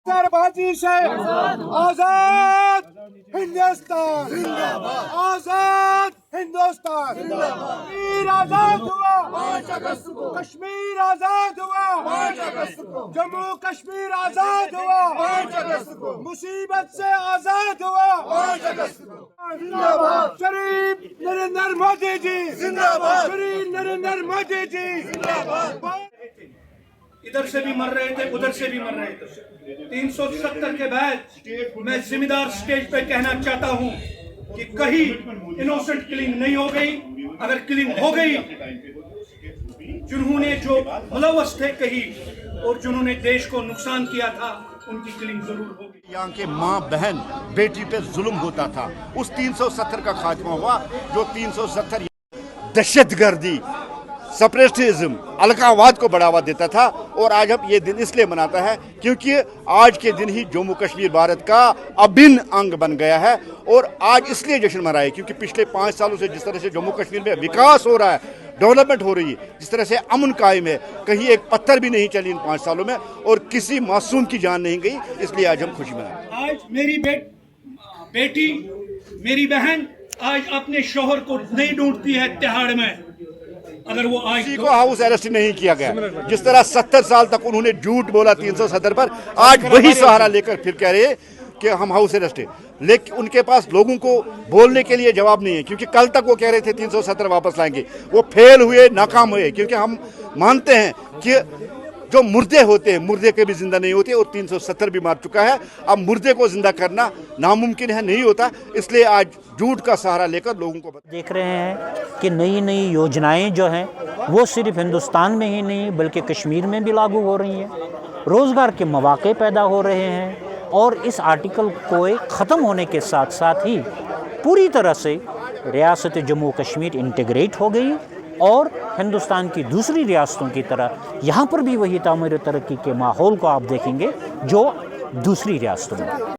बाजी से आजाद हिंदुस्तान, आजाद हिंदुस्तान। कश्मीर आजाद हुआ, कश्मीर आजाद हुआ, जम्मू कश्मीर आजाद हुआ, मुसीबत से आजाद हुआ। शरीफ नरेंद्र मोदी जी जिंदाबाद, शरीफ नरेंद्र मोदी जी जिंदाबाद। इधर से भी मर रहे थे, उधर से भी मर रहे थे। 370 के बाद मैं जिम्मेदार स्टेज पे कहना चाहता हूं कि कहीं इनोसेंट किलिंग नहीं हो गई। अगर किलिंग हो गई, जिन्होंने जो मुलव्वस थे कहीं और जिन्होंने देश को नुकसान किया था, उनकी किलिंग जरूर होगी। यहाँ के माँ बहन बेटी पे जुल्म होता था, उस 370 का खात्मा हुआ। जो 370 दहशतगर्दी, सेपरेटिज्म, अलगाववाद को बढ़ावा देता था। और आज हम ये दिन इसलिए मनाता है क्योंकि आज के दिन ही जम्मू कश्मीर भारत का अभिन्न अंग बन गया है। और आज इसलिए जश्न मनाए क्योंकि पिछले 5 सालों से जिस तरह से जम्मू कश्मीर में विकास हो रहा है, डेवलपमेंट हो रही है, जिस तरह से अमन कायम है, कहीं एक पत्थर भी नहीं चली इन 5 सालों में और किसी मासूम की जान नहीं गई, इसलिए आज हम खुशी मनाएं। आज मेरी बेटी, मेरी बहन आज अपने शोहर को नहीं ढूंढती है तिहाड़ में। अगर वो आज किसी को हाउस अरेस्ट नहीं किया गया। जिस तरह 70 साल तक उन्होंने झूठ बोला 370 पर, आज वही सहारा लेकर फिर कह रहे हैं कि हम हाउस अरेस्ट है। लेकिन उनके पास लोगों को बोलने के लिए जवाब नहीं है, क्योंकि कल तक वो कह रहे थे 370 वापस लाएंगे। वो फेल हुए, नाकाम हुए, क्योंकि हम मानते हैं कि जो मुर्दे होते हैं, मुर्दे के भी जिंदा नहीं होते, और 370 भी मार चुका है। अब मुर्दे को जिंदा करना नामुमकिन है, नहीं होता। इसलिए आज झूठ का सहारा लेकर लोगों को देख रहे हैं कि नई नई योजनाएं जो हैं वो सिर्फ हिंदुस्तान में ही नहीं बल्कि कश्मीर में भी लागू हो रही हैं। रोज़गार के मौके पैदा हो रहे हैं और इस आर्टिकल को ख़त्म होने के साथ साथ ही पूरी तरह से रियासत जम्मू कश्मीर इंटीग्रेट हो गई और हिंदुस्तान की दूसरी रियासतों की तरह यहाँ पर भी वही तामीर तरक्की के माहौल को आप देखेंगे जो दूसरी रियासतों में।